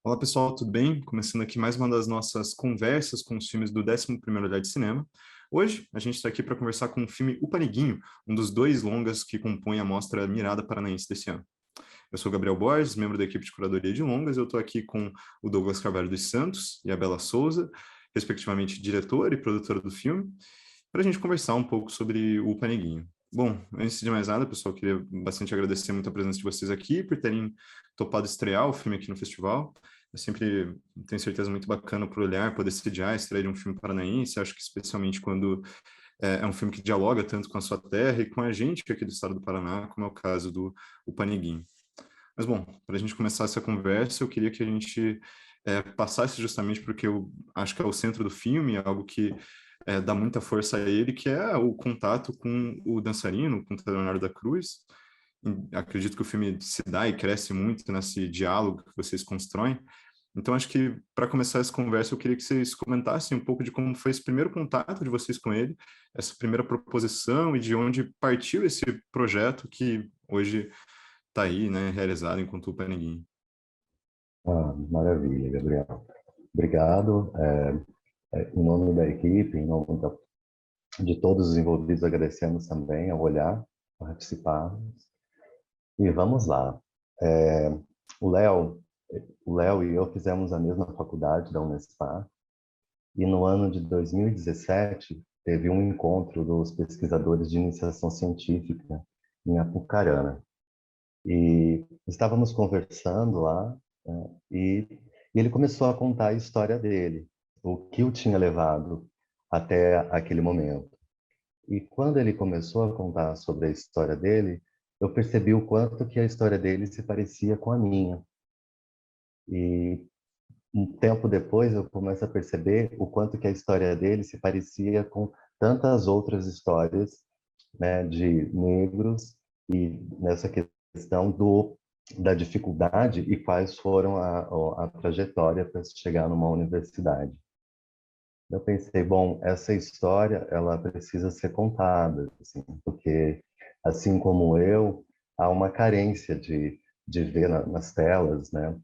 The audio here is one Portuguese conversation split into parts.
Olá pessoal, tudo bem? Começando aqui mais uma das nossas conversas com os filmes do 11º Olhar de Cinema. Hoje a gente está aqui para conversar com o filme O Paneguinho, um dos dois longas que compõem a Mostra Mirada Paranaense desse ano. Eu sou Gabriel Borges, membro da equipe de curadoria de longas. Eu estou aqui com o Douglas Carvalho dos Santos e a Bela Souza, respectivamente diretora e produtora do filme, para a gente conversar um pouco sobre o Paneguinho. Bom, antes de mais nada, pessoal, queria bastante agradecer muito a presença de vocês aqui, por terem topado estrear o filme aqui no festival. Eu sempre tenho certeza muito bacana para olhar, poder sediar a estreia de um filme paranaense. Acho que especialmente quando é um filme que dialoga tanto com a sua terra e com a gente aqui do estado do Paraná, como é o caso do O Paneguinho. Mas, bom, para a gente começar essa conversa, eu queria que a gente passasse justamente porque eu acho que é o centro do filme, é algo que dá muita força a ele, que é o contato com o dançarino, com o Leonardo da Cruz. Acredito que o filme se dá e cresce muito nesse diálogo que vocês constroem. Então, acho que para começar essa conversa, eu queria que vocês comentassem um pouco de como foi esse primeiro contato de vocês com ele, essa primeira proposição e de onde partiu esse projeto que hoje está aí, né, realizado enquanto o Paneguinho. Maravilha, Gabriel. Obrigado. Em nome da equipe, em nome de todos os envolvidos, agradecemos também ao olhar, a participar. E vamos lá. É, o Léo, o Léo e eu fizemos a mesma faculdade da Unespar, e no ano de 2017 teve um encontro dos pesquisadores de iniciação científica em Apucarana. E estávamos conversando lá, né, e ele começou a contar a história dele, o que o tinha levado até aquele momento. E quando ele começou a contar sobre a história dele, eu percebi o quanto que a história dele se parecia com a minha. E um tempo depois eu começo a perceber o quanto que a história dele se parecia com tantas outras histórias, né, de negros, e nessa questão da dificuldade e quais foram a trajetória para se chegar numa universidade. Eu pensei, bom, essa história ela precisa ser contada, assim, porque assim como eu, há uma carência de ver nas telas, né,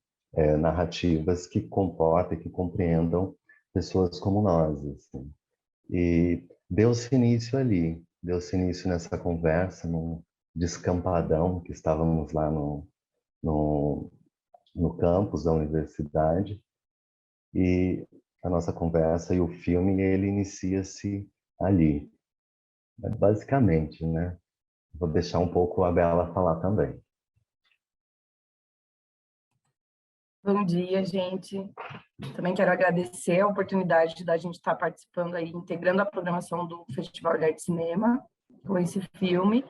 narrativas que comportem, que compreendam pessoas como nós, assim. E deu-se início ali, deu-se início nessa conversa, num descampadão que estávamos lá no, no campus da universidade, e a nossa conversa e o filme, ele inicia-se ali. Basicamente, né? Vou deixar um pouco a Bela falar também. Bom dia, gente. Também quero agradecer a oportunidade da gente estar participando aí, integrando a programação do Festival de Arte de Cinema com esse filme,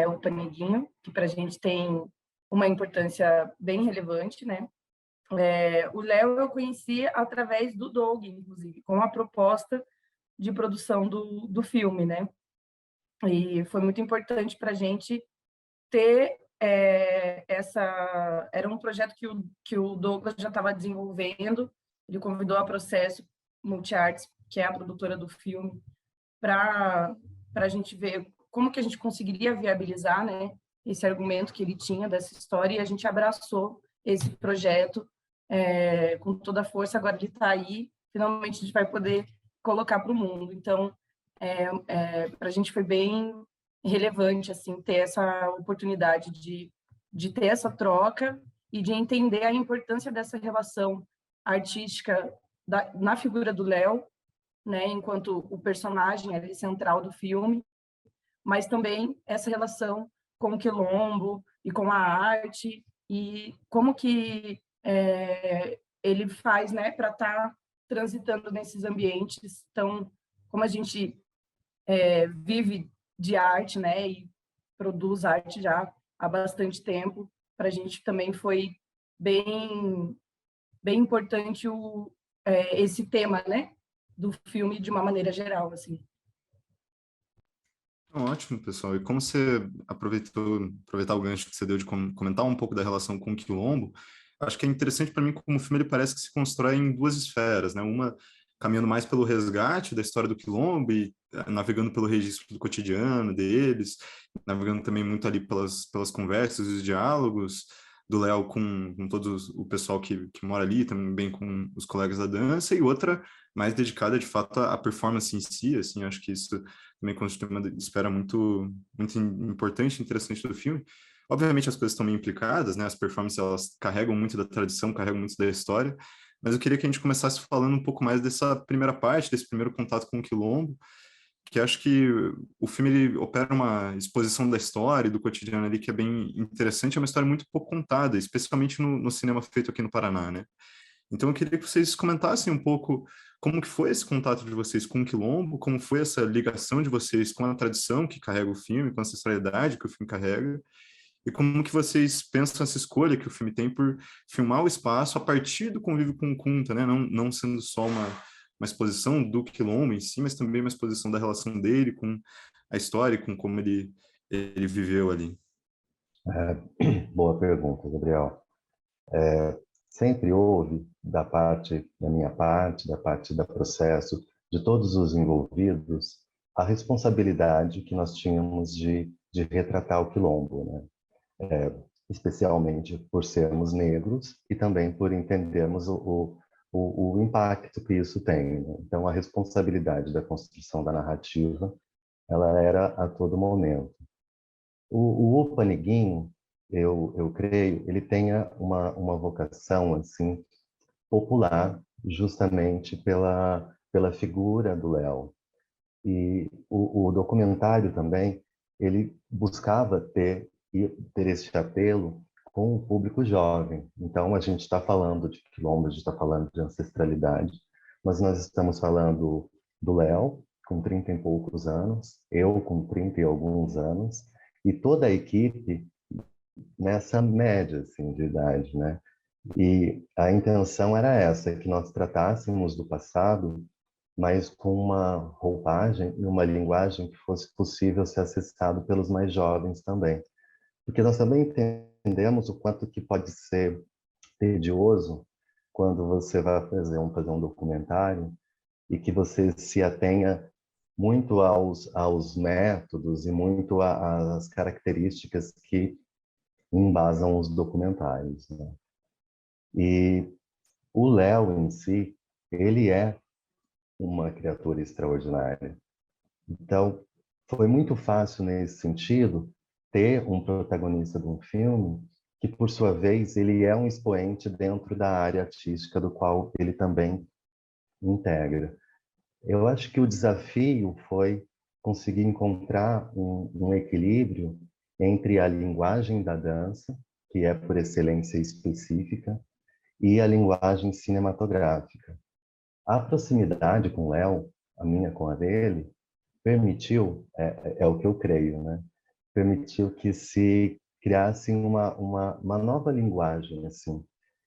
O Paneguinho, que para a gente tem uma importância bem relevante, né? O Léo eu conheci através do Doug, inclusive, com a proposta de produção do filme, né? E foi muito importante para a gente ter era um projeto que o Douglas já estava desenvolvendo. Ele convidou a Processo Multiarts, que é a produtora do filme, para a gente ver como que a gente conseguiria viabilizar, né, esse argumento que ele tinha dessa história, e a gente abraçou esse projeto com toda a força. Agora ele está aí, finalmente a gente vai poder colocar para o mundo. Então, para a gente foi bem relevante assim ter essa oportunidade de ter essa troca e de entender a importância dessa relação artística na figura do Léo, né, enquanto o personagem ali central do filme, mas também essa relação com o quilombo e com a arte, e como que ele faz, né, para estar transitando nesses ambientes. Então, como a gente vive de arte, né, e produz arte já há bastante tempo, para a gente também foi bem importante esse tema, né, do filme de uma maneira geral, assim. Ótimo, pessoal. E como você aproveitar o gancho que você deu de comentar um pouco da relação com o Quilombo, acho que é interessante para mim como o filme ele parece que se constrói em duas esferas, né? Uma caminhando mais pelo resgate da história do Quilombo e navegando pelo registro do cotidiano deles, navegando também muito ali pelas conversas e os diálogos, do Léo com todo o pessoal que mora ali, também com os colegas da dança, e outra mais dedicada, de fato, à performance em si, assim, acho que isso também constitui uma esfera muito importante e interessante do filme. Obviamente as coisas estão meio implicadas, né? As performances, elas carregam muito da tradição, carregam muito da história, mas eu queria que a gente começasse falando um pouco mais dessa primeira parte, desse primeiro contato com o Quilombo, que acho que o filme ele opera uma exposição da história e do cotidiano ali que é bem interessante, é uma história muito pouco contada, especialmente no cinema feito aqui no Paraná, né? Então eu queria que vocês comentassem um pouco como que foi esse contato de vocês com o Quilombo, como foi essa ligação de vocês com a tradição que carrega o filme, com a ancestralidade que o filme carrega, e como que vocês pensam essa escolha que o filme tem por filmar o espaço a partir do convívio com o Kunta, né? Não sendo só uma exposição do Quilombo em si, mas também uma exposição da relação dele com a história e com como ele viveu ali. Boa pergunta, Gabriel. Sempre houve, da minha parte, da parte da processo, de todos os envolvidos, a responsabilidade que nós tínhamos de retratar o Quilombo, né? Especialmente por sermos negros e também por entendermos o impacto que isso tem, né? Então, a responsabilidade da construção da narrativa, ela era a todo momento. O Upaniguinho, eu creio, ele tenha uma vocação assim popular, justamente pela figura do Léo. E o documentário também, ele buscava ter esse apelo com o público jovem. Então, a gente está falando de quilombo, a gente está falando de ancestralidade, mas nós estamos falando do Léo, com 30 e poucos anos, eu com 30 e alguns anos, e toda a equipe nessa média assim, de idade, né? E a intenção era essa, que nós tratássemos do passado, mas com uma roupagem e uma linguagem que fosse possível ser acessado pelos mais jovens também. Porque nós também entendemos o quanto que pode ser tedioso quando você vai fazer um documentário e que você se atenha muito aos métodos e muito às características que embasam os documentários, né? E o Léo em si, ele é uma criatura extraordinária. Então, foi muito fácil nesse sentido ter um protagonista de um filme que, por sua vez, ele é um expoente dentro da área artística do qual ele também integra. Eu acho que o desafio foi conseguir encontrar um equilíbrio entre a linguagem da dança, que é por excelência específica, e a linguagem cinematográfica. A proximidade com o Léo, a minha com a dele, permitiu, é o que eu creio, né? Permitiu que se criasse uma nova linguagem, assim.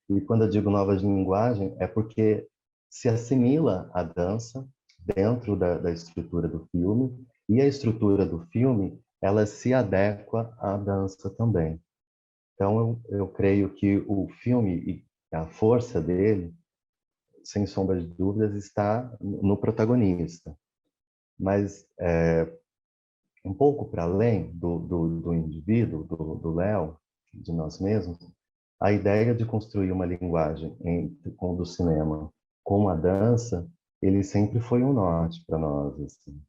E quando eu digo nova linguagem, é porque se assimila a dança dentro da estrutura do filme, e a estrutura do filme, ela se adequa à dança também. Então, eu creio que o filme e a força dele, sem sombra de dúvidas, está no protagonista. Mas um pouco para além do indivíduo, do Léo, de nós mesmos, a ideia de construir uma linguagem com do cinema com a dança, ele sempre foi um norte para nós. Assim.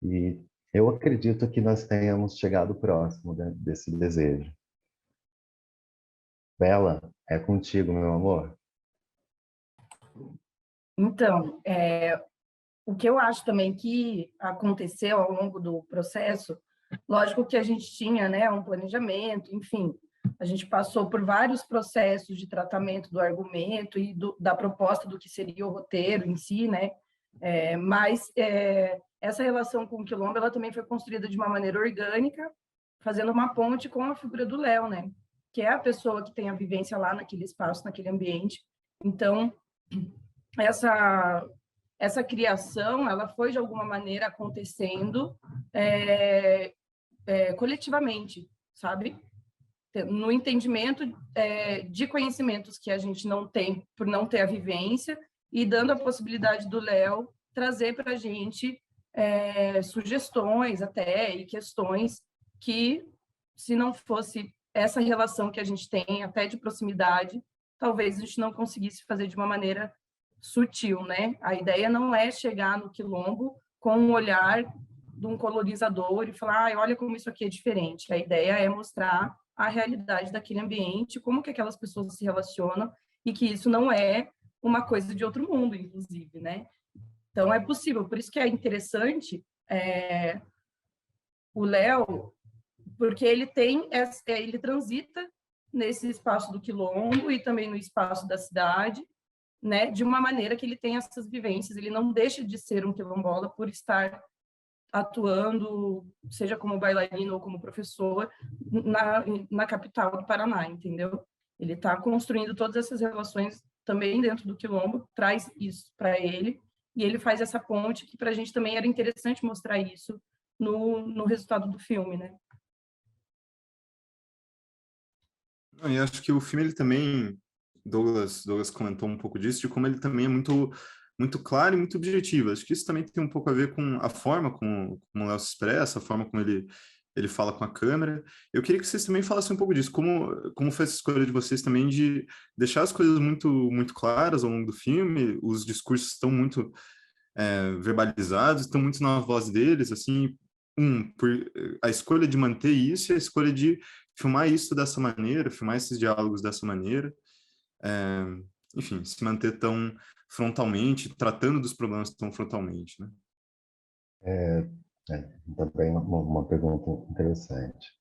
E eu acredito que nós tenhamos chegado próximo desse desejo. Bela, é contigo, meu amor. Então, o que eu acho também que aconteceu ao longo do processo, lógico que a gente tinha, né, um planejamento, enfim, a gente passou por vários processos de tratamento do argumento e da proposta do que seria o roteiro em si, né, mas essa relação com o Quilombo, ela também foi construída de uma maneira orgânica, fazendo uma ponte com a figura do Léo, né, que é a pessoa que tem a vivência lá naquele espaço, naquele ambiente. Então, essa criação, ela foi de alguma maneira acontecendo coletivamente, sabe? No entendimento de conhecimentos que a gente não tem por não ter a vivência e dando a possibilidade do Léo trazer para a gente sugestões até e questões que, se não fosse essa relação que a gente tem, até de proximidade, talvez a gente não conseguisse fazer de uma maneira sutil, né? A ideia não é chegar no quilombo com um olhar de um colonizador e falar, ah, olha como isso aqui é diferente. A ideia é mostrar a realidade daquele ambiente, como que aquelas pessoas se relacionam e que isso não é uma coisa de outro mundo, inclusive, né? Então, é possível. Por isso que é interessante o Léo, porque ele transita nesse espaço do quilombo e também no espaço da cidade, né? De uma maneira que ele tem essas vivências. Ele não deixa de ser um quilombola por estar atuando, seja como bailarino ou como professor, na capital do Paraná, entendeu? Ele está construindo todas essas relações também dentro do quilombo, traz isso para ele, e ele faz essa ponte que para a gente também era interessante mostrar isso no resultado do filme, né? E acho que o filme, ele também, Douglas comentou um pouco disso, de como ele também é muito claro e muito objetivo. Acho que isso também tem um pouco a ver com a forma como o Léo se expressa, a forma como ele fala com a câmera. Eu queria que vocês também falassem um pouco disso, como foi essa escolha de vocês também de deixar as coisas muito claras ao longo do filme, os discursos estão muito verbalizados, estão muito na voz deles, assim, por a escolha de manter isso e a escolha de filmar isso dessa maneira, filmar esses diálogos dessa maneira, é, enfim, se manter tão frontalmente, tratando dos problemas tão frontalmente, né? Também uma pergunta interessante.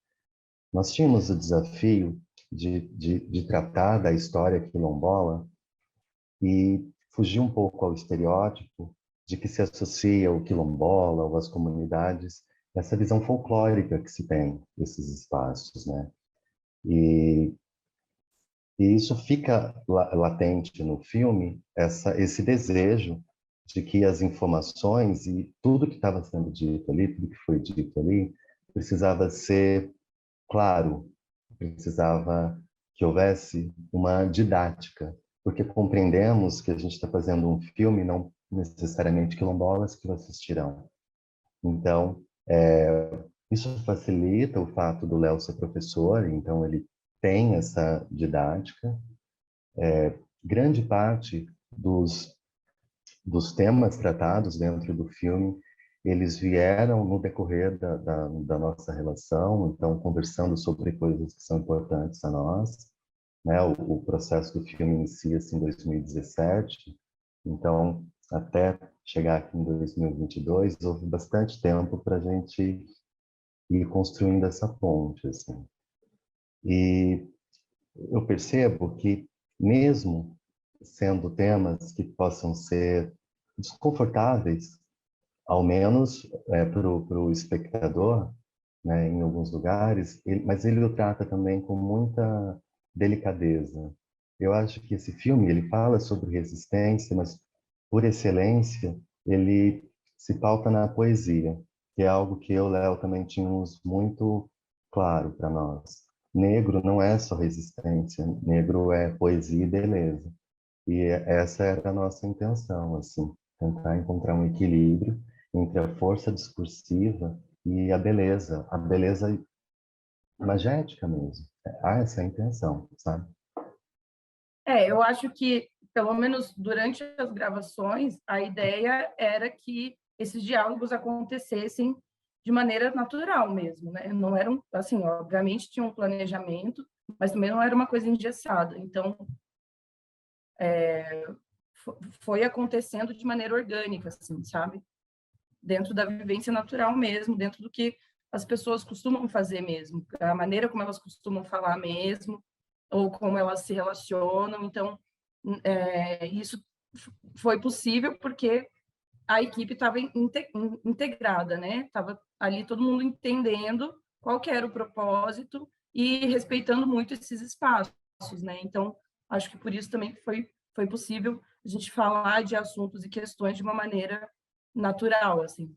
Nós tínhamos o desafio de tratar da história quilombola e fugir um pouco ao estereótipo de que se associa o quilombola ou as comunidades, essa visão folclórica que se tem desses espaços, né? E, e isso fica latente no filme, esse desejo de que as informações e tudo que estava sendo dito ali, tudo que foi dito ali, precisava ser claro, precisava que houvesse uma didática, porque compreendemos que a gente está fazendo um filme, não necessariamente quilombolas que o assistirão. Então, isso facilita o fato do Léo ser professor, então ele tem essa didática. Grande parte dos temas tratados dentro do filme, eles vieram no decorrer da nossa relação, então conversando sobre coisas que são importantes a nós, né? O processo do filme inicia-se em 2017, então até chegar aqui em 2022, houve bastante tempo para a gente ir construindo essa ponte, assim. E eu percebo que mesmo sendo temas que possam ser desconfortáveis, ao menos para o espectador, né, em alguns lugares, mas ele o trata também com muita delicadeza. Eu acho que esse filme ele fala sobre resistência, mas por excelência ele se pauta na poesia, que é algo que eu e o Léo também tínhamos muito claro para nós. Negro não é só resistência, negro é poesia e beleza. E essa era a nossa intenção, assim, tentar encontrar um equilíbrio entre a força discursiva e a beleza imagética mesmo. Há essa intenção, sabe? Eu acho que, pelo menos durante as gravações, a ideia era que esses diálogos acontecessem de maneira natural mesmo, né? Não eram, assim, obviamente tinha um planejamento, mas também não era uma coisa engessada. Então, foi acontecendo de maneira orgânica, assim, sabe? Dentro da vivência natural mesmo, dentro do que as pessoas costumam fazer mesmo, a maneira como elas costumam falar mesmo, ou como elas se relacionam. Então, isso foi possível porque a equipe estava integrada, né? Estava ali todo mundo entendendo qual que era o propósito e respeitando muito esses espaços, né? Então, acho que por isso também foi possível a gente falar de assuntos e questões de uma maneira natural, assim.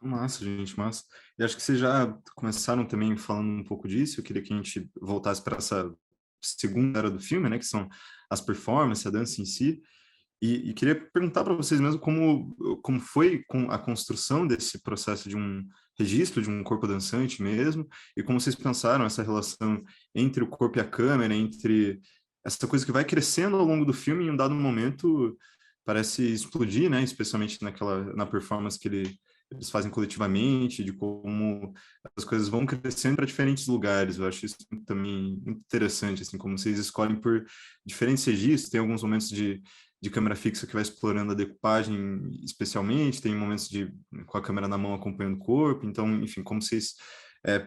Massa, gente, massa. E acho que vocês já começaram também falando um pouco disso. Eu queria que a gente voltasse para essa segunda era do filme, né? Que são as performances, a dança em si. E queria perguntar para vocês mesmo como foi a construção desse processo de um registro de um corpo dançante mesmo, e como vocês pensaram essa relação entre o corpo e a câmera, entre essa coisa que vai crescendo ao longo do filme e em um dado momento parece explodir, né? Especialmente na performance que eles fazem coletivamente, de como as coisas vão crescendo para diferentes lugares. Eu acho isso também muito interessante, assim, como vocês escolhem por diferentes registros, tem alguns momentos de câmera fixa que vai explorando a decupagem especialmente, tem momentos com a câmera na mão acompanhando o corpo, então, enfim, como vocês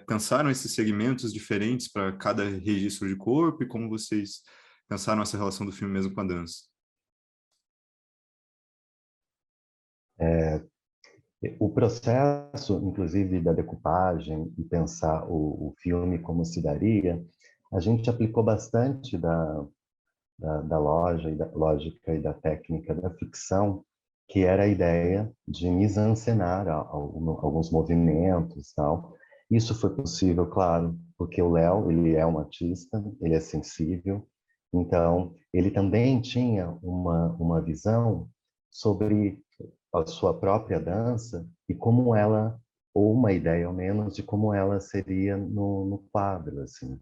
pensaram esses segmentos diferentes para cada registro de corpo e como vocês pensaram essa relação do filme mesmo com a dança? O processo, inclusive, da decupagem e pensar o filme como se daria, a gente aplicou bastante da lógica e da técnica da ficção, que era a ideia de mise-en-scenar alguns movimentos, tal. Isso foi possível, claro, porque o Léo, ele é um artista, ele é sensível, então ele também tinha uma visão sobre a sua própria dança e como ela, ou uma ideia ao menos, de como ela seria no quadro, assim.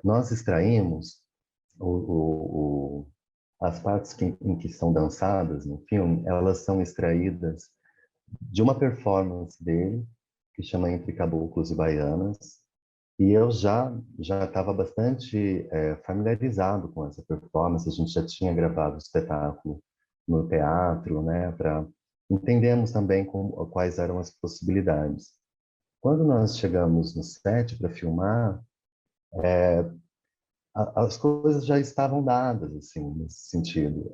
Nós extraímos as partes em que são dançadas no filme, elas são extraídas de uma performance dele, que chama Entre Caboclos e Baianas, e eu já estava bastante familiarizado com essa performance, a gente já tinha gravado o espetáculo no teatro, né, para entendemos também quais eram as possibilidades. Quando nós chegamos no set para filmar, as coisas já estavam dadas, assim, nesse sentido.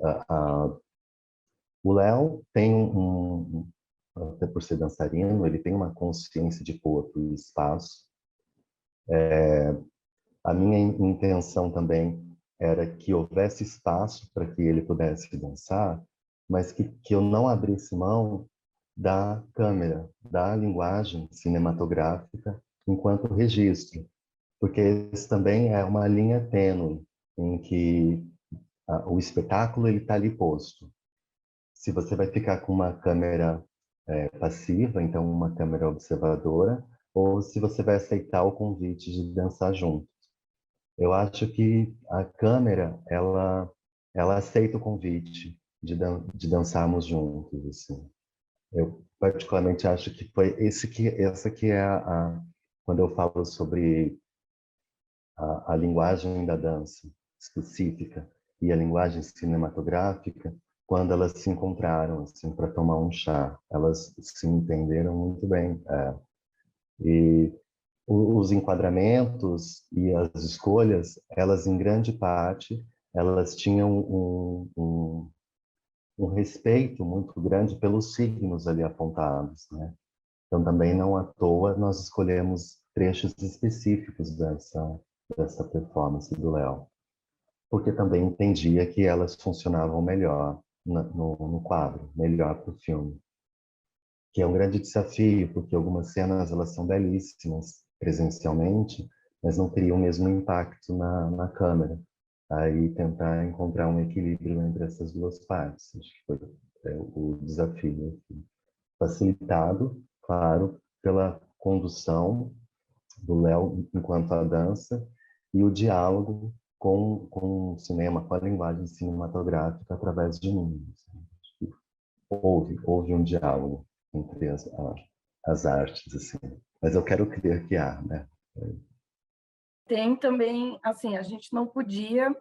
O Léo tem até por ser dançarino, ele tem uma consciência de corpo e espaço. A minha intenção também era que houvesse espaço para que ele pudesse dançar, mas que eu não abrisse mão da câmera, da linguagem cinematográfica enquanto registro, porque isso também é uma linha tênue em que o espetáculo ele está ali posto. Se você vai ficar com uma câmera passiva, então uma câmera observadora, ou se você vai aceitar o convite de dançar junto. Eu acho que a câmera, ela aceita o convite de dançarmos juntos, assim. Eu particularmente acho que foi essa que é quando eu falo sobre a linguagem da dança específica e a linguagem cinematográfica, quando elas se encontraram assim para tomar um chá, elas se entenderam muito bem. E os enquadramentos e as escolhas, elas em grande parte, elas tinham um respeito muito grande pelos signos ali apontados, né? Então também não à toa nós escolhemos trechos específicos dessa performance do Léo, porque também entendia que elas funcionavam melhor no quadro, melhor para o filme, que é um grande desafio, porque algumas cenas elas são belíssimas presencialmente, mas não criam o mesmo impacto na câmera. Aí tentar encontrar um equilíbrio entre essas duas partes, acho que foi o desafio. Assim. Facilitado, claro, pela condução do Léo enquanto a dança e o diálogo com o cinema, com a linguagem cinematográfica através de mim. Assim. Houve um diálogo entre as artes, assim. Mas eu quero crer que há, né? Tem também, assim, a gente não podia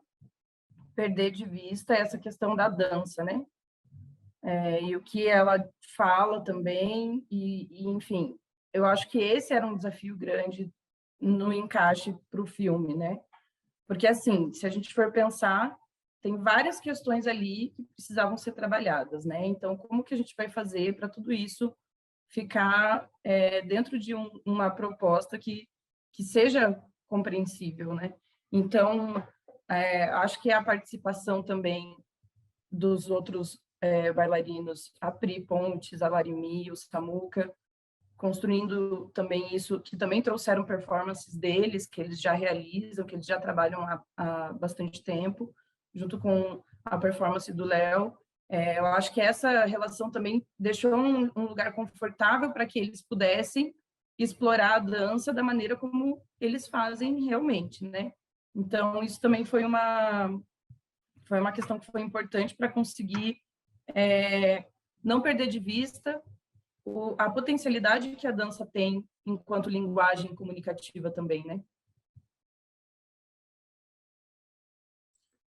perder de vista essa questão da dança, né? E o que ela fala também, enfim, eu acho que esse era um desafio grande no encaixe para o filme, né? Porque, assim, se a gente for pensar, tem várias questões ali que precisavam ser trabalhadas, né? Então, como que a gente vai fazer para tudo isso ficar dentro de uma proposta que seja compreensível, né? Então, acho que a participação também dos outros bailarinos, a Pri Pontes, a Larimi, o Samuca, construindo também isso, que também trouxeram performances deles, que eles já realizam, que eles já trabalham há bastante tempo, junto com a performance do Léo. Eu acho que essa relação também deixou um lugar confortável para que eles pudessem explorar a dança da maneira como eles fazem realmente, né? Então, isso também foi uma questão que foi importante para conseguir não perder de vista a potencialidade que a dança tem enquanto linguagem comunicativa também, né?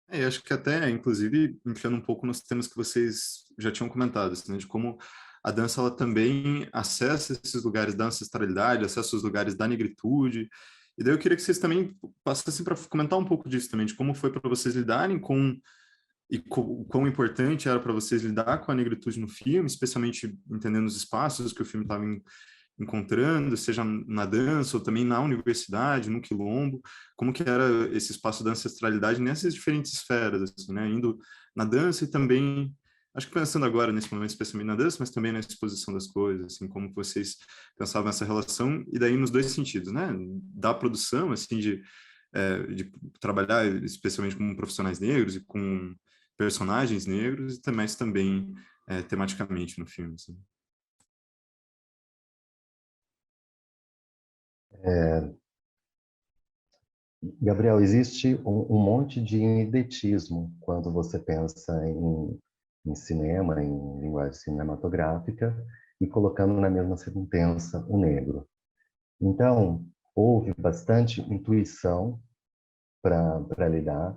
Eu acho que até, inclusive, enfiando um pouco nos temas que vocês já tinham comentado, assim, né, de como a dança ela também acessa esses lugares da ancestralidade, acessa os lugares da negritude. E daí eu queria que vocês também passassem para comentar um pouco disso também, de como foi para vocês lidarem com o quão importante era para vocês lidar com a negritude no filme, especialmente entendendo os espaços que o filme estava encontrando, seja na dança ou também na universidade, no quilombo, como que era esse espaço da ancestralidade nessas diferentes esferas, assim, né? Indo na dança e também, acho que pensando agora nesse momento, especialmente na dança, mas também na exposição das coisas, assim, como que vocês pensavam essa relação, e daí nos dois sentidos, né? Da produção, assim, de trabalhar especialmente com profissionais negros e com personagens negros, e também tematicamente no filme, assim. Gabriel, existe um monte de ineditismo quando você pensa em cinema, em linguagem cinematográfica, e colocando na mesma sentença o negro. Então, houve bastante intuição para lidar.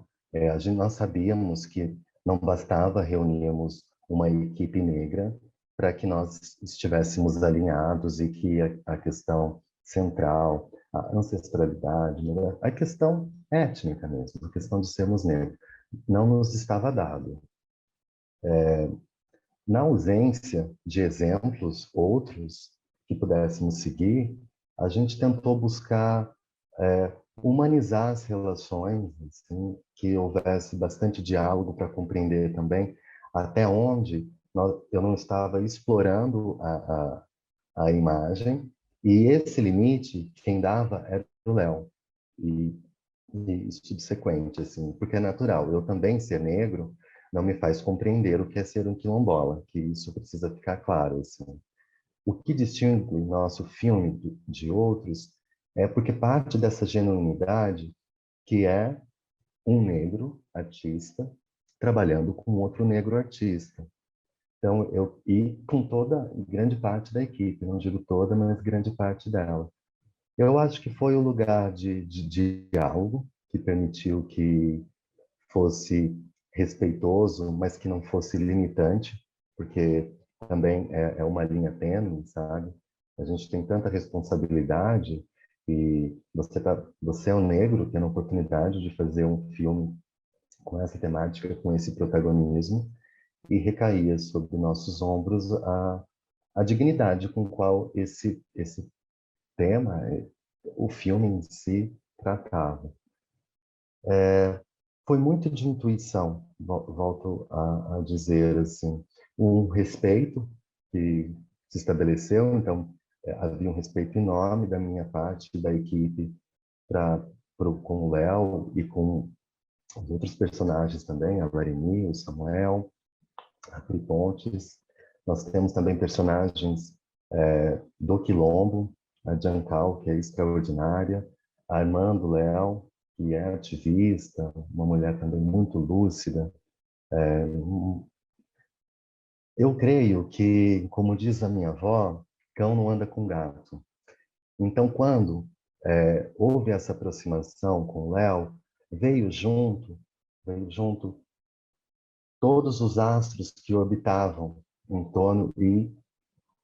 Nós sabíamos que não bastava reunirmos uma equipe negra para que nós estivéssemos alinhados e que a questão central, a ancestralidade, né, a questão étnica mesmo, a questão de sermos negros, não nos estava dado. Na ausência de exemplos outros que pudéssemos seguir, a gente tentou buscar humanizar as relações, assim, que houvesse bastante diálogo para compreender também até onde eu não estava explorando a imagem, e esse limite, quem dava era o Léo, e subsequente, assim, porque é natural. Eu também ser negro não me faz compreender o que é ser um quilombola, que isso precisa ficar claro, assim. O que distingue nosso filme de outros é porque parte dessa genuinidade que é um negro artista trabalhando com outro negro artista. Então, e com toda, grande parte da equipe, não digo toda, mas grande parte dela. Eu acho que foi o lugar de diálogo que permitiu que fosse respeitoso, mas que não fosse limitante, porque também é uma linha tênue, sabe? A gente tem tanta responsabilidade e você é um negro tendo a oportunidade de fazer um filme com essa temática, com esse protagonismo, e recaía sobre nossos ombros a dignidade com qual esse tema, o filme em si, tratava. Foi muito de intuição, volto a dizer, assim, um respeito que se estabeleceu, então havia um respeito enorme da minha parte, da equipe, com o Léo e com os outros personagens também, a Larini, o Samuel, a Pri Pontes. Nós temos também personagens do Quilombo, a Jancal, que é extraordinária, a Armando Léo, que é ativista, uma mulher também muito lúcida. Eu creio que, como diz a minha avó, cão não anda com gato. Então, quando houve essa aproximação com o Léo, veio junto todos os astros que orbitavam em torno e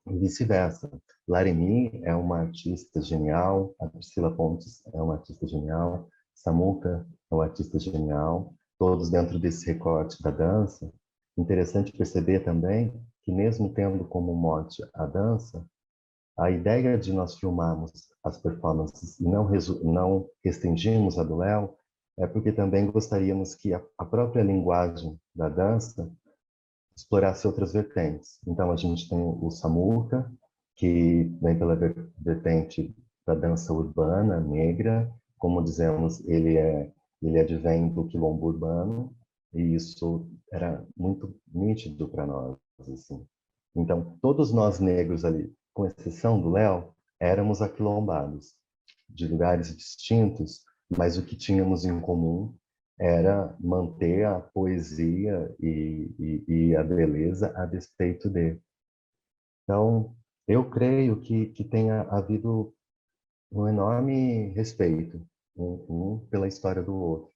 vice-versa. Larini é uma artista genial, a Priscila Pontes é uma artista genial, Samuca é um artista genial, todos dentro desse recorte da dança. Interessante perceber também que, mesmo tendo como mote a dança, a ideia de nós filmarmos as performances e não restringirmos a do Léo é porque também gostaríamos que a própria linguagem da dança explorasse outras vertentes. Então, a gente tem o Samuca, que vem pela vertente da dança urbana, negra. Como dizemos, ele advém do quilombo urbano, e isso era muito nítido para nós, assim. Então, todos nós negros ali, com exceção do Léo, éramos aquilombados, de lugares distintos, mas o que tínhamos em comum era manter a poesia e a beleza a despeito de. Então, eu creio que tenha havido um enorme respeito, um pela história do outro,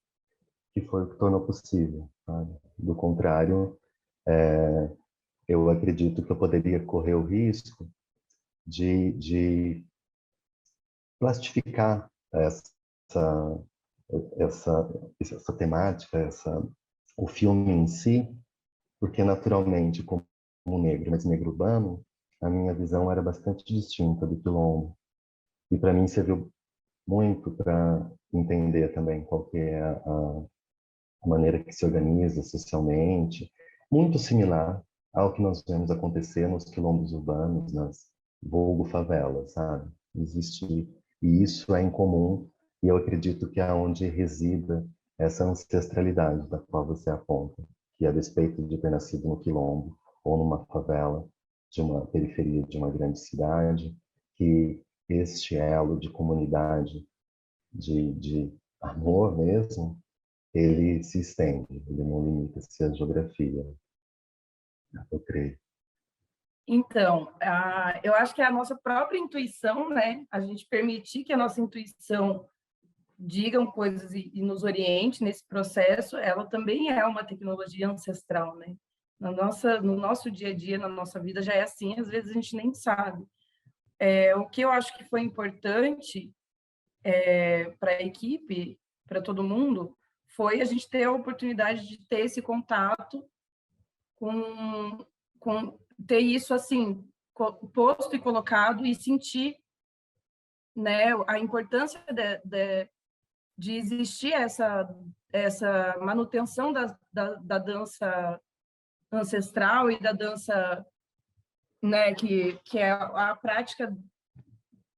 que foi o que tornou possível, sabe? Do contrário, eu acredito que eu poderia correr o risco de plastificar essa, essa temática, o filme em si, porque naturalmente, como negro, mas negro urbano, a minha visão era bastante distinta do quilombo. E para mim serviu muito para entender também qual que é a maneira que se organiza socialmente, muito similar ao que nós vemos acontecer nos quilombos urbanos, nas vulgo favelas, sabe? Existe, e isso é incomum, e eu acredito que é onde resida essa ancestralidade da qual você aponta, que a despeito de ter nascido no quilombo ou numa favela de uma periferia de uma grande cidade, que este elo de comunidade, de amor mesmo, ele se estende, ele não limita-se à geografia, eu creio. Então, eu acho que é a nossa própria intuição, né? A gente permitir que a nossa intuição digam coisas e nos oriente nesse processo, ela também é uma tecnologia ancestral, né? No nosso dia a dia, na nossa vida, já é assim, às vezes a gente nem sabe. O que eu acho que foi importante para a equipe, para todo mundo, foi a gente ter a oportunidade de ter esse contato com ter isso assim posto e colocado e sentir, né, a importância de existir essa manutenção da dança ancestral e da dança, né, que é a prática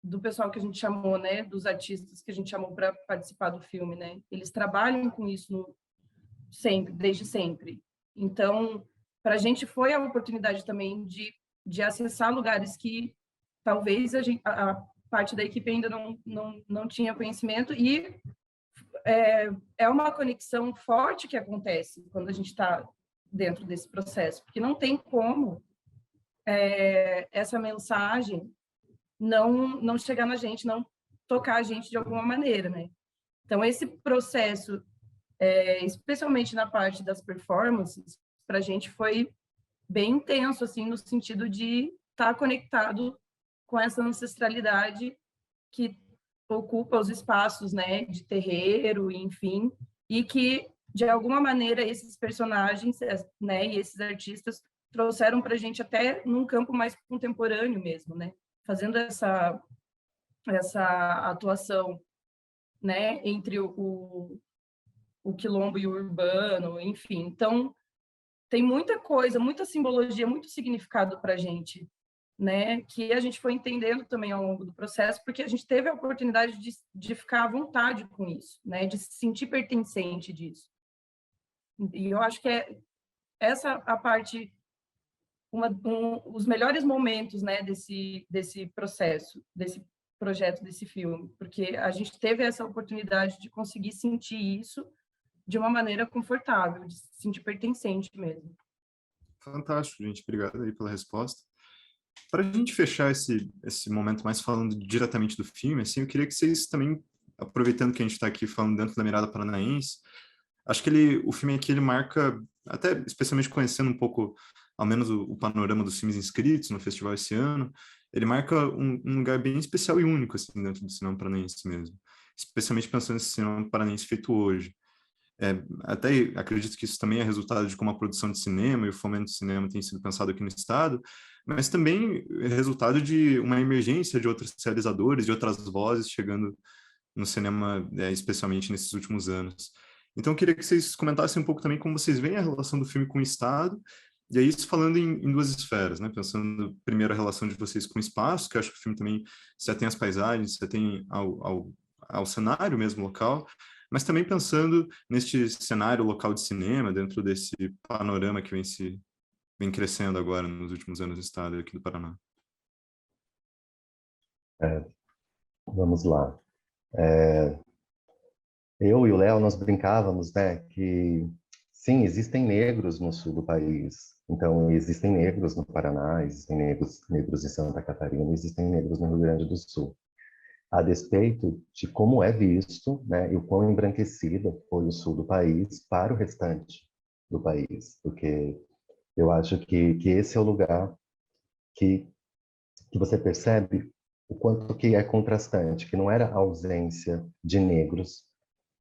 do pessoal que a gente chamou, né, dos artistas que a gente chamou para participar do filme, né? Eles trabalham com isso sempre, desde sempre. Então, para a gente foi a oportunidade também de acessar lugares que talvez a parte da equipe ainda não tinha conhecimento, e é uma conexão forte que acontece quando a gente está dentro desse processo, porque não tem como essa mensagem não chegar na gente, não tocar a gente de alguma maneira, né? Então, esse processo, especialmente na parte das performances, para a gente foi bem intenso, assim, no sentido de estar conectado com essa ancestralidade que ocupa os espaços, né, de terreiro, enfim, e que, de alguma maneira, esses personagens, né, e esses artistas trouxeram para a gente até num campo mais contemporâneo mesmo, né? Fazendo essa atuação, né, entre o quilombo e o urbano, enfim. Então, tem muita coisa, muita simbologia, muito significado para a gente, né, que a gente foi entendendo também ao longo do processo, porque a gente teve a oportunidade de ficar à vontade com isso, né, de se sentir pertencente disso. E eu acho que é essa a parte, os melhores momentos, né, desse processo, desse projeto, desse filme, porque a gente teve essa oportunidade de conseguir sentir isso de uma maneira confortável, de se sentir pertencente mesmo. Fantástico, gente. Obrigado aí pela resposta. Para a gente fechar esse momento mais falando diretamente do filme, assim, eu queria que vocês também, aproveitando que a gente está aqui falando dentro da mirada paranaense, acho que o filme aqui ele marca, até especialmente conhecendo um pouco, ao menos o panorama dos filmes inscritos no festival esse ano, ele marca um lugar bem especial e único assim dentro do cinema paranaense mesmo, especialmente pensando nesse cinema paranaense feito hoje. Até acredito que isso também é resultado de como a produção de cinema e o fomento do cinema tem sido pensado aqui no estado, mas também é resultado de uma emergência de outros realizadores, de outras vozes chegando no cinema, especialmente nesses últimos anos. Então, eu queria que vocês comentassem um pouco também como vocês veem a relação do filme com o Estado, e aí isso falando em duas esferas, né? Pensando primeiro a relação de vocês com o espaço, que eu acho que o filme também se atém às paisagens, se atém ao cenário mesmo local, mas também pensando neste cenário local de cinema, dentro desse panorama que vem crescendo agora nos últimos anos no estado aqui do Paraná. Vamos lá. É, eu e o Léo, nós brincávamos, né, que sim, existem negros no sul do país. Então, existem negros no Paraná, existem negros em Santa Catarina, existem negros no Rio Grande do Sul. A despeito de como é visto, né, e o quão embranquecida foi o sul do país para o restante do país. Porque eu acho que esse é o lugar que, que você percebe o quanto que é contrastante, que não era a ausência de negros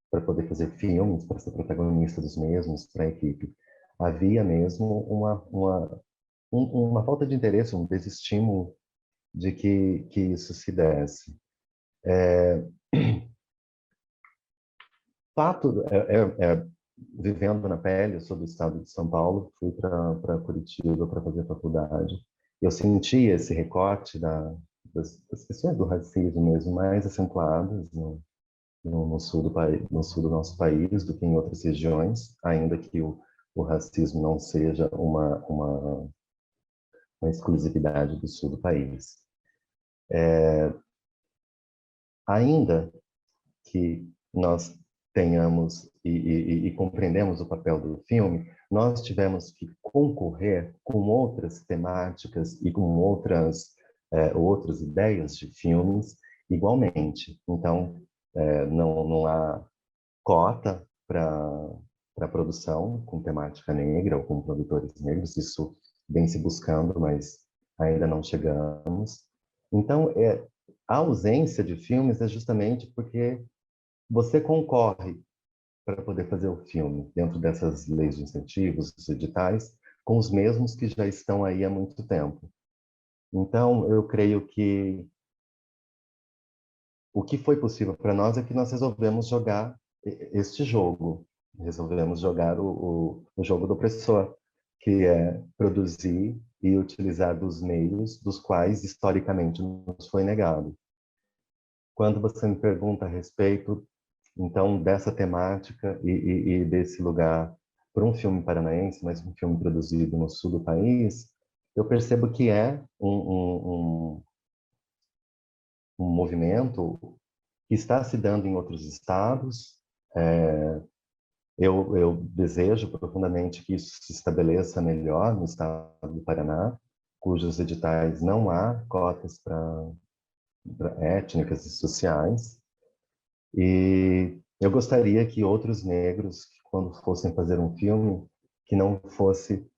para poder fazer filmes, para ser protagonista dos mesmos, para a equipe. Havia mesmo uma falta de interesse, um desestímulo de que isso se desse. Fato, vivendo na pele, eu sou do estado de São Paulo, fui para Curitiba para fazer faculdade. Eu senti esse recorte das questões do racismo mesmo mais acentuadas no sul do país, no sul do nosso país do que em outras regiões, ainda que o racismo não seja uma exclusividade do sul do país. Ainda que nós tenhamos e compreendemos o papel do filme, nós tivemos que concorrer com outras temáticas e com outras ideias de filmes igualmente. Então, não há cota para produção com temática negra ou com produtores negros, isso vem se buscando, mas ainda não chegamos. Então, a ausência de filmes é justamente porque você concorre para poder fazer o filme dentro dessas leis de incentivos, os editais, com os mesmos que já estão aí há muito tempo. Então, eu creio que o que foi possível para nós é que nós resolvemos jogar este jogo, resolvemos jogar o jogo do opressor, que é produzir e utilizar dos meios dos quais historicamente nos foi negado. Quando você me pergunta a respeito, então, dessa temática e desse lugar para um filme paranaense, mas um filme produzido no sul do país, eu percebo que é um movimento que está se dando em outros estados. Eu desejo profundamente que isso se estabeleça melhor no estado do Paraná, cujos editais não há cotas para étnicas e sociais. E eu gostaria que outros negros, quando fossem fazer um filme, que não fosse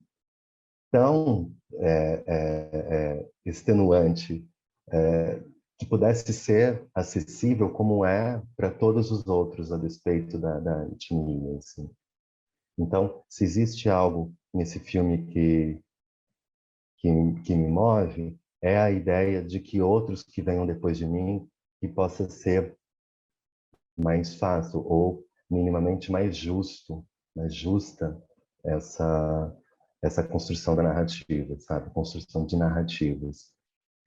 tão extenuante, que pudesse ser acessível como é para todos os outros, a despeito da etnia. Assim. Então, se existe algo nesse filme que me move, é a ideia de que outros que venham depois de mim, que possa ser mais fácil ou minimamente mais justo, mais justa essa construção da narrativa, sabe? Construção de narrativas.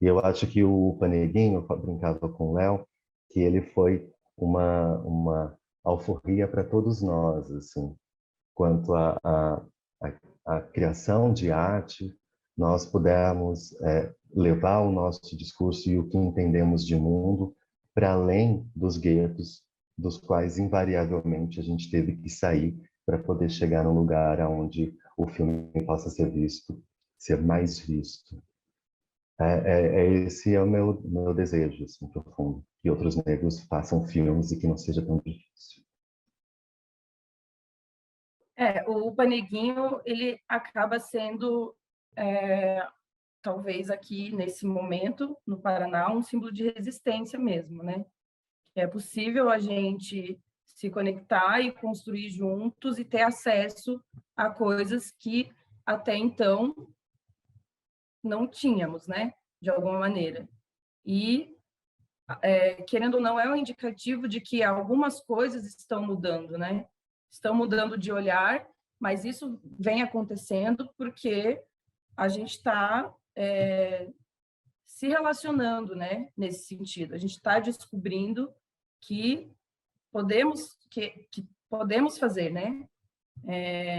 E eu acho que o Paneguinho, eu brincava com o Léo, que ele foi uma alforria para todos nós, assim, quanto a criação de arte, nós pudermos levar o nosso discurso e o que entendemos de mundo para além dos guetos, dos quais invariavelmente a gente teve que sair para poder chegar num lugar onde o filme possa ser visto, ser mais visto. Esse é o meu desejo, assim, profundo, que outros negros façam filmes e que não seja tão difícil. O Paneguinho, ele acaba sendo, talvez aqui nesse momento, no Paraná, um símbolo de resistência mesmo, né? É possível a gente se conectar e construir juntos e ter acesso a coisas que até então não tínhamos, né? De alguma maneira. E, querendo ou não, é um indicativo de que algumas coisas estão mudando, né? Estão mudando de olhar, mas isso vem acontecendo porque a gente está se relacionando, né? Nesse sentido. A gente está descobrindo que que podemos fazer, né?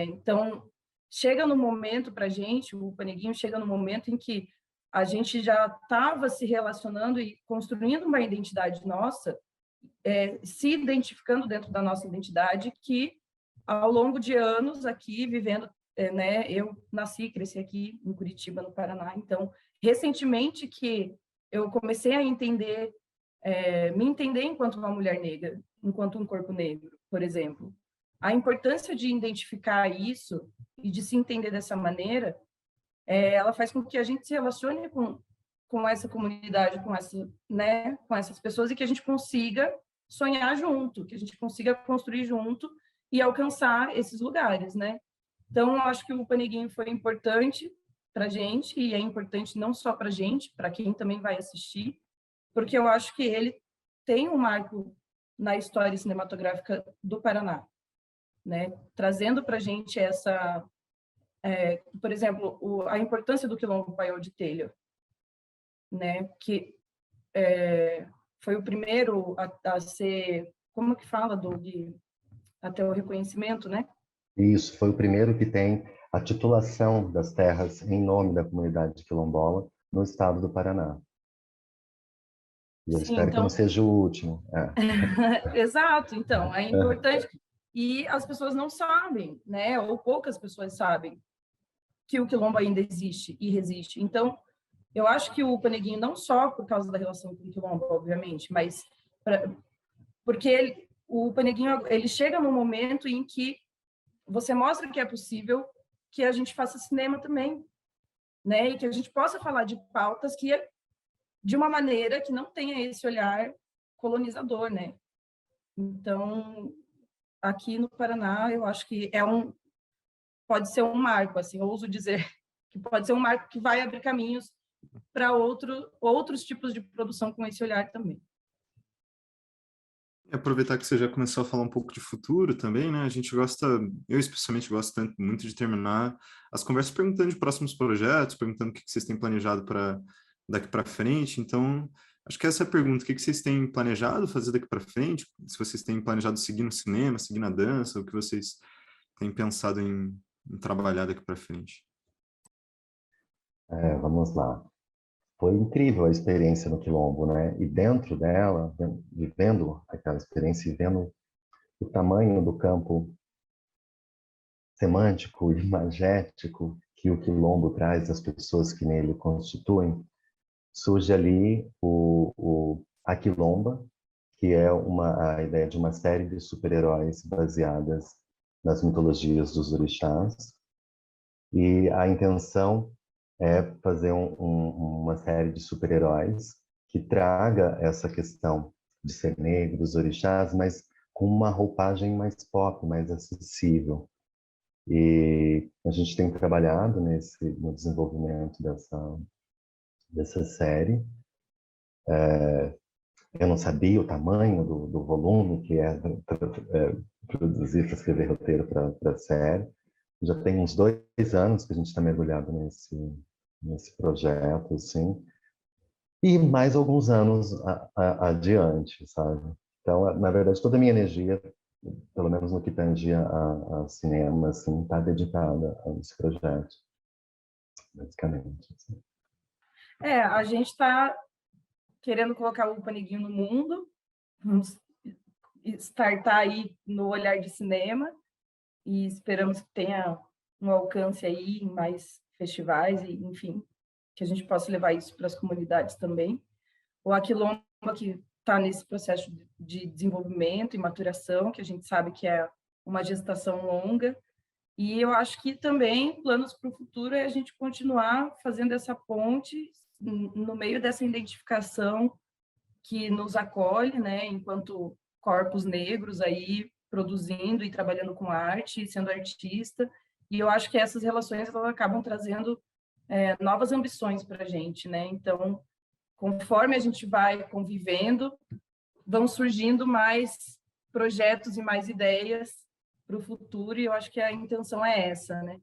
Então, chega no momento para a gente, o Paneguinho chega no momento em que a gente já estava se relacionando e construindo uma identidade nossa, se identificando dentro da nossa identidade, que ao longo de anos aqui, vivendo, né, eu nasci e cresci aqui em Curitiba, no Paraná, então, recentemente que eu comecei a entender, me entender enquanto uma mulher negra, enquanto um corpo negro, por exemplo. A importância de identificar isso e de se entender dessa maneira, ela faz com que a gente se relacione com essa comunidade, né, com essas pessoas, e que a gente consiga sonhar junto, que a gente consiga construir junto e alcançar esses lugares, né? Então, eu acho que o Paneguinho foi importante para a gente, e é importante não só para a gente, para quem também vai assistir, porque eu acho que ele tem um marco na história cinematográfica do Paraná, né? Trazendo para a gente essa, por exemplo, a importância do Quilombo Paiol de Telha, né? Que foi o primeiro a ser, como que fala, até o reconhecimento, né? Isso, foi o primeiro que tem a titulação das terras em nome da comunidade quilombola no estado do Paraná. E eu Sim, espero que não então, seja o último. exato, então, é importante. E as pessoas não sabem, né? Ou poucas pessoas sabem que o quilombo ainda existe e resiste. Então, eu acho que o Paneguinho, não só por causa da relação com o quilombo, obviamente, mas porque o Paneguinho, ele chega num momento em que você mostra que é possível que a gente faça cinema também, né? E que a gente possa falar de pautas que de uma maneira que não tenha esse olhar colonizador, né? Então, aqui no Paraná, eu acho que pode ser um marco, assim, ouso dizer que pode ser um marco que vai abrir caminhos para outros tipos de produção com esse olhar também. E aproveitar que você já começou a falar um pouco de futuro também, né? A gente gosta, eu especialmente gosto muito de terminar as conversas perguntando de próximos projetos, perguntando o que vocês têm planejado para daqui para frente. Então, acho que essa é a pergunta: o que vocês têm planejado fazer daqui para frente? Se vocês têm planejado seguir no cinema, seguir na dança, o que vocês têm pensado em trabalhar daqui para frente? Vamos lá. Foi incrível a experiência no Quilombo, né? E dentro dela, vivendo aquela experiência e vendo o tamanho do campo semântico e imagético que o Quilombo traz às pessoas que nele constituem, surge ali a Quilomba, que é a ideia de uma série de super-heróis baseadas nas mitologias dos orixás. E a intenção é fazer uma série de super-heróis que traga essa questão de ser negros, orixás, mas com uma roupagem mais pop, mais acessível. E a gente tem trabalhado no desenvolvimento dessa série. Eu não sabia o tamanho do volume que é produzir, para escrever roteiro para a série. Já tem uns 2 anos que a gente está mergulhado nesse projeto, assim, e mais alguns anos adiante, sabe? Então, na verdade, toda a minha energia, pelo menos no que tange a cinema, assim, está dedicada a esse projeto, basicamente. Assim. A gente está querendo colocar o Paneguinho no mundo, vamos startar aí no olhar de cinema, e esperamos que tenha um alcance aí em mais festivais, e enfim, que a gente possa levar isso para as comunidades também. O Aquilomba, que está nesse processo de desenvolvimento e maturação, que a gente sabe que é uma gestação longa, e eu acho que também planos para o futuro é a gente continuar fazendo essa ponte no meio dessa identificação que nos acolhe, né, enquanto corpos negros aí produzindo e trabalhando com arte, sendo artista. E eu acho que essas relações elas acabam trazendo novas ambições para a gente, né? Então, conforme a gente vai convivendo, vão surgindo mais projetos e mais ideias para o futuro, e eu acho que a intenção é essa, né?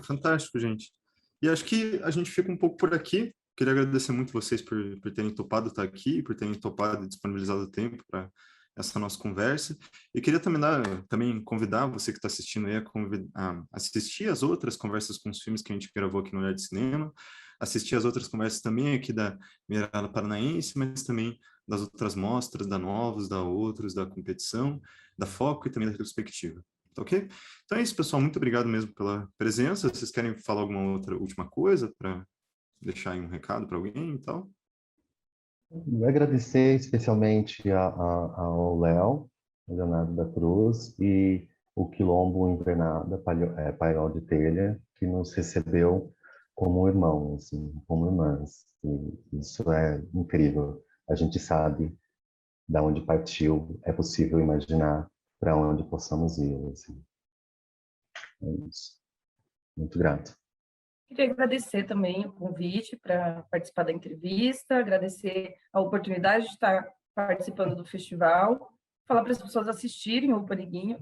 Fantástico, gente. E acho que a gente fica um pouco por aqui. queria agradecer muito vocês por terem topado estar aqui, por terem topado e disponibilizado o tempo para essa nossa conversa. E queria também convidar você que está assistindo aí a assistir as outras conversas com os filmes que a gente gravou aqui no Olhar de Cinema, assistir as outras conversas também aqui da Mirada Paranaense, mas também das outras mostras, da Novos, da Outros, da competição, da Foco e também da retrospectiva. Tá ok? Então é isso, pessoal. Muito obrigado mesmo pela presença. Vocês querem falar alguma outra última coisa para deixar aí um recado para alguém e tal? Agradecer especialmente ao Léo, Leonardo da Cruz, e o Quilombo Invernada, Paiol de Telha, que nos recebeu como irmãos, assim, como irmãs. E isso é incrível. A gente sabe da onde partiu, é possível imaginar para onde possamos ir. Assim. É isso. Muito grato. Queria agradecer também o convite para participar da entrevista, agradecer a oportunidade de estar participando do festival, falar para as pessoas assistirem o Paniguinho,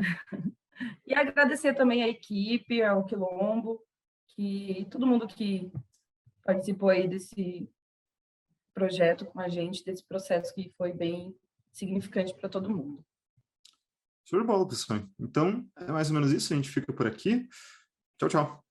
e agradecer também a equipe, ao Quilombo, que todo mundo que participou aí desse projeto com a gente, desse processo que foi bem significante para todo mundo. Show de bola, pessoal. Então, é mais ou menos isso. A gente fica por aqui. Tchau, tchau.